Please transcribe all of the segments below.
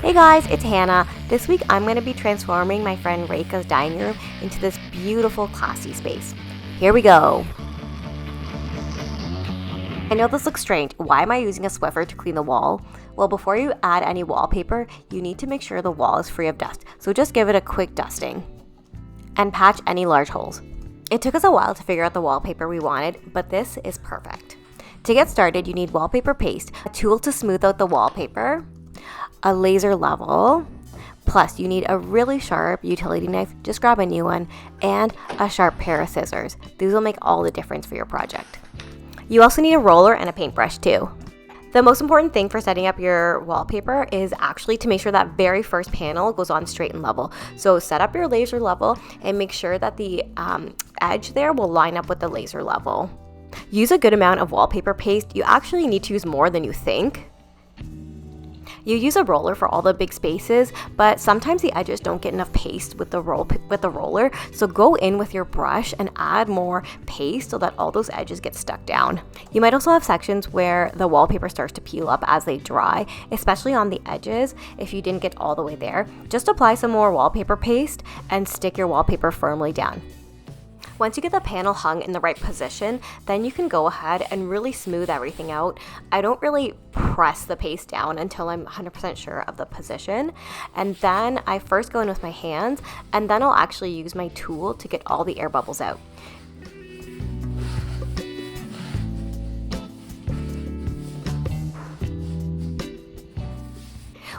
Hey guys, it's Hannah. This week I'm going to be transforming my friend Reika's dining room into this beautiful classy space. Here we go. I know this looks strange. Why am I using a Swiffer to clean the wall? Well, before you add any wallpaper, you need to make sure the wall is free of dust. So just give it a quick dusting and patch any large holes. It took us a while to figure out the wallpaper we wanted, but this is perfect. To get started, you need wallpaper paste, a tool to smooth out the wallpaper, a laser level, plus you need a really sharp utility knife, just grab a new one, and a sharp pair of scissors. These will make all the difference for your project. You also need a roller and a paintbrush too. The most important thing for setting up your wallpaper is actually to make sure that very first panel goes on straight and level. So set up your laser level and make sure that the edge there will line up with the laser level. Use a good amount of wallpaper paste. You actually need to use more than you think. You use a roller for all the big spaces, but sometimes the edges don't get enough paste with the roller, so go in with your brush and add more paste so that all those edges get stuck down. You might also have sections where the wallpaper starts to peel up as they dry, especially on the edges if you didn't get all the way there. Just apply some more wallpaper paste and stick your wallpaper firmly down. Once you get the panel hung in the right position, then you can go ahead and really smooth everything out. I don't really press the paste down until I'm 100% sure of the position. And then I first go in with my hands, and then I'll actually use my tool to get all the air bubbles out.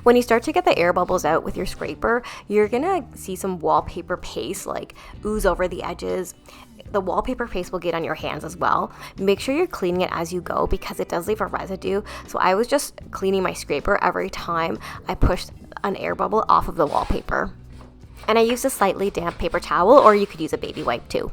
When you start to get the air bubbles out with your scraper, you're gonna see some wallpaper paste like ooze over the edges. The wallpaper paste will get on your hands as well. Make sure you're cleaning it as you go because it does leave a residue. So I was just cleaning my scraper every time I pushed an air bubble off of the wallpaper. And I used a slightly damp paper towel, or you could use a baby wipe too.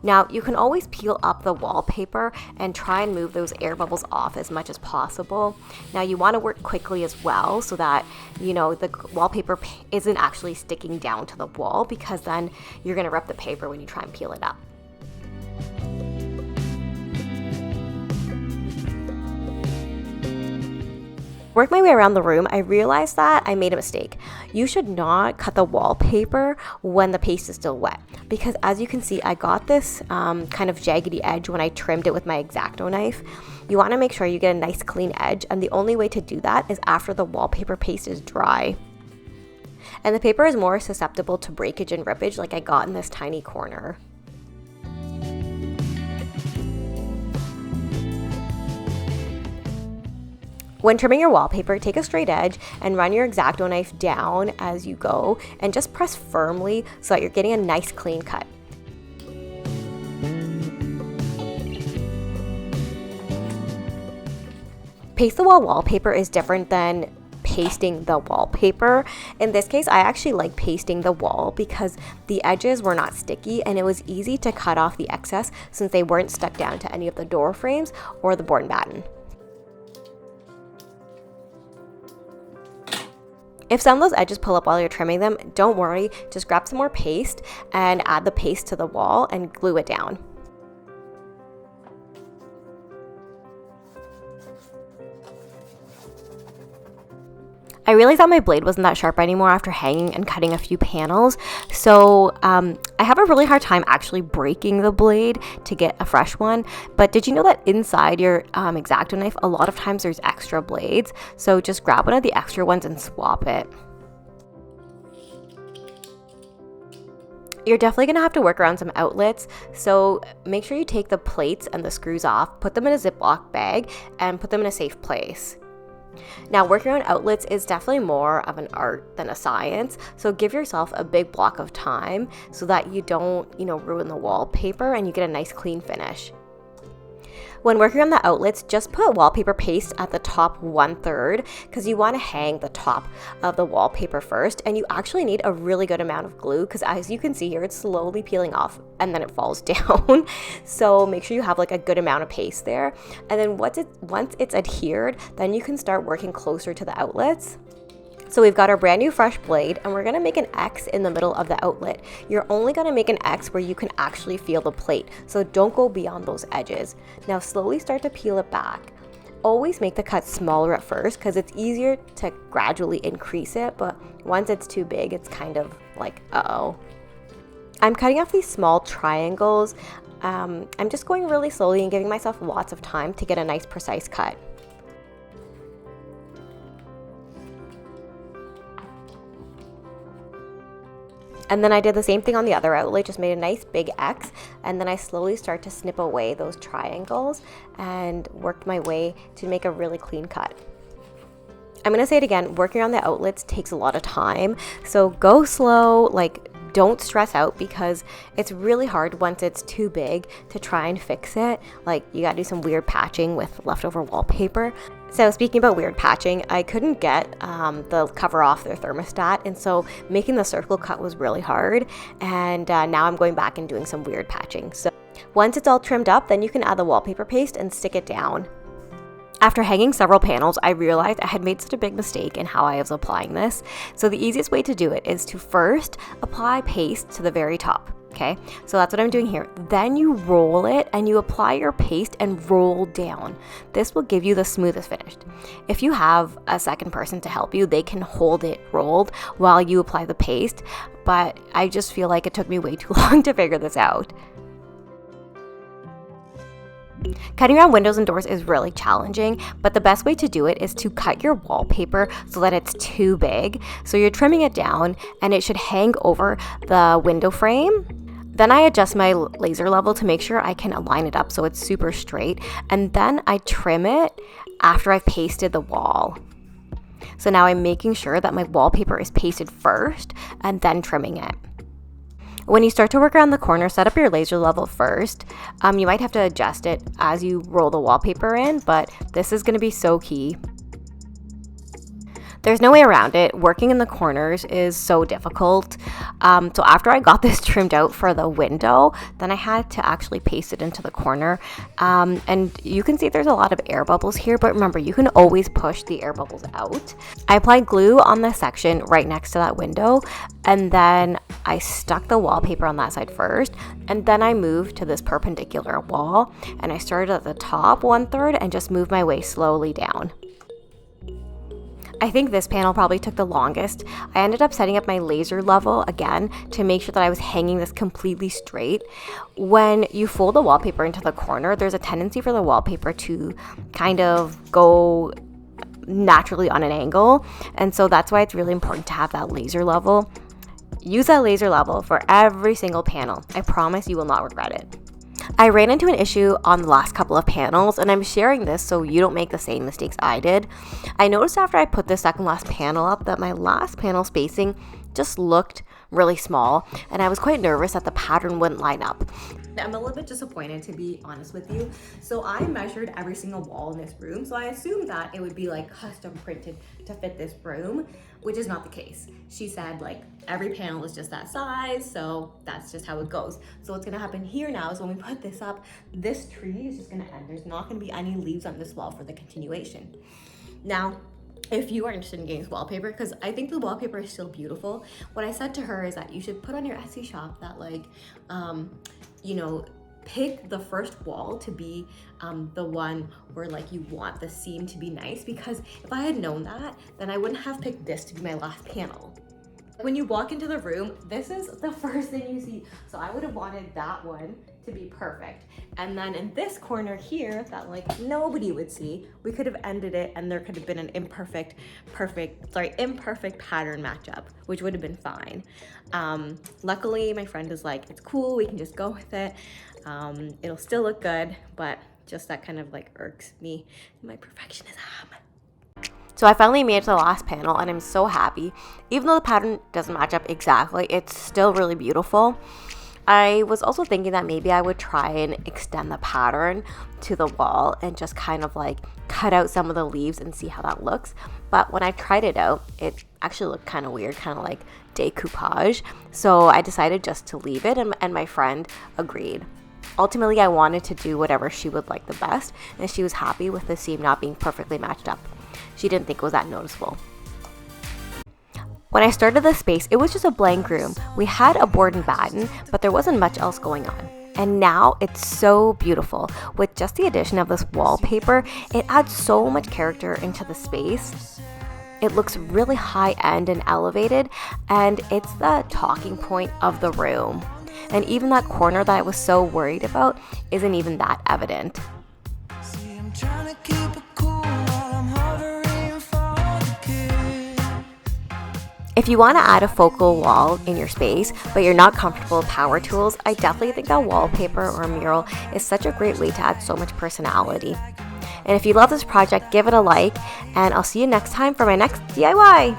Now, you can always peel up the wallpaper and try and move those air bubbles off as much as possible. Now, you want to work quickly as well so that, the wallpaper isn't actually sticking down to the wall, because then you're going to rip the paper when you try and peel it up. Work my way around the room, I realized that I made a mistake. You should not cut the wallpaper when the paste is still wet, because as you can see, I got this kind of jaggedy edge when I trimmed it with my X-Acto knife. You want to make sure you get a nice clean edge, and the only way to do that is after the wallpaper paste is dry. And the paper is more susceptible to breakage and rippage, like I got in this tiny corner. When trimming your wallpaper, take a straight edge and run your X-Acto knife down as you go, and just press firmly so that you're getting a nice clean cut. Paste the wall wallpaper is different than pasting the wallpaper. In this case, I actually like pasting the wall because the edges were not sticky and it was easy to cut off the excess since they weren't stuck down to any of the door frames or the board and batten. If some of those edges pull up while you're trimming them, don't worry, just grab some more paste and add the paste to the wall and glue it down. I realized that my blade wasn't that sharp anymore after hanging and cutting a few panels, so I have a really hard time actually breaking the blade to get a fresh one. But did you know that inside your X-Acto knife, a lot of times there's extra blades, so just grab one of the extra ones and swap it. You're definitely going to have to work around some outlets, so make sure you take the plates and the screws off, put them in a Ziploc bag, and put them in a safe place. Now, working on outlets is definitely more of an art than a science, so give yourself a big block of time so that you don't, ruin the wallpaper and you get a nice clean finish. When working on the outlets, just put wallpaper paste at the top 1/3 because you want to hang the top of the wallpaper first, and you actually need a really good amount of glue because as you can see here, it's slowly peeling off and then it falls down. So make sure you have like a good amount of paste there, and then once it's adhered, then you can start working closer to the outlets. So we've got our brand new fresh blade, and we're gonna make an X in the middle of the outlet. You're only gonna make an X where you can actually feel the plate, so don't go beyond those edges. Now slowly start to peel it back. always make the cut smaller at first because it's easier to gradually increase it, but once it's too big, it's kind of like, uh-oh. I'm cutting off these small triangles. I'm just going really slowly and giving myself lots of time to get a nice precise cut. And then I did the same thing on the other outlet, just made a nice big X, and then I slowly start to snip away those triangles and worked my way to make a really clean cut. I'm gonna say it again, working on the outlets takes a lot of time, so go slow, like don't stress out because it's really hard once it's too big to try and fix it. Like you gotta do some weird patching with leftover wallpaper. So speaking about weird patching, I couldn't get the cover off their thermostat, and so making the circle cut was really hard, and now I'm going back and doing some weird patching. So once it's all trimmed up, then you can add the wallpaper paste and stick it down. After hanging several panels, I realized I had made such a big mistake in how I was applying this. So the easiest way to do it is to first apply paste to the very top. Okay, so that's what I'm doing here. Then you roll it and you apply your paste and roll down. This will give you the smoothest finish. If you have a second person to help you, they can hold it rolled while you apply the paste, but I just feel like it took me way too long to figure this out. Cutting around windows and doors is really challenging, but the best way to do it is to cut your wallpaper so that it's too big. So you're trimming it down and it should hang over the window frame. Then I adjust my laser level to make sure I can align it up so it's super straight, and then I trim it after I've pasted the wall. So now I'm making sure that my wallpaper is pasted first and then trimming it. When you start to work around the corner, set up your laser level first. You might have to adjust it as you roll the wallpaper in, but this is going to be so key. There's no way around it. Working in the corners is so difficult. So after I got this trimmed out for the window, then I had to actually paste it into the corner. And you can see there's a lot of air bubbles here, but remember, you can always push the air bubbles out. I applied glue on the section right next to that window, and then I stuck the wallpaper on that side first, and then I moved to this perpendicular wall, and I started at the top 1/3 and just moved my way slowly down. I think this panel probably took the longest. I ended up setting up my laser level again to make sure that I was hanging this completely straight. When you fold the wallpaper into the corner, there's a tendency for the wallpaper to kind of go naturally on an angle, and so that's why it's really important to have that laser level. Use that laser level for every single panel. I promise you will not regret it. I ran into an issue on the last couple of panels, and I'm sharing this so you don't make the same mistakes I did. I noticed after I put the second last panel up that my last panel spacing just looked really small, and I was quite nervous that the pattern wouldn't line up. I'm a little bit disappointed, to be honest with you. So I measured every single wall in this room, so I assumed that it would be like custom printed to fit this room, which is not the case. She said like every panel is just that size, so that's just how it goes. So what's gonna happen here now is when we put this up, this tree is just gonna end. There's not gonna be any leaves on this wall for the continuation. Now, if you are interested in getting this wallpaper, because I think the wallpaper is still beautiful, what I said to her is that you should put on your Etsy shop that like, you know, pick the first wall to be the one where like you want the seam to be nice, because if I had known that, then I wouldn't have picked this to be my last panel. When you walk into the room, this is the first thing you see. So I would have wanted that one to be perfect. And then in this corner here that like nobody would see, we could have ended it and there could have been an imperfect pattern matchup, which would have been fine. Luckily, my friend is like, it's cool, we can just go with it. It'll still look good, but just that kind of like irks me, my perfectionism. So I finally made it to the last panel and I'm so happy. Even though the pattern doesn't match up exactly, it's still really beautiful. I was also thinking that maybe I would try and extend the pattern to the wall and just kind of like cut out some of the leaves and see how that looks. But when I tried it out, it actually looked kind of weird, kind of like decoupage. So I decided just to leave it, and my friend agreed. Ultimately, I wanted to do whatever she would like the best, and she was happy with the seam not being perfectly matched up. She didn't think it was that noticeable. When I started this space, it was just a blank room. We had a board and batten, but there wasn't much else going on. And now it's so beautiful. With just the addition of this wallpaper, it adds so much character into the space. It looks really high-end and elevated, and it's the talking point of the room. And even that corner that I was so worried about isn't even that evident. If you want to add a focal wall in your space, but you're not comfortable with power tools, I definitely think that wallpaper or a mural is such a great way to add so much personality. And if you love this project, give it a like, and I'll see you next time for my next DIY.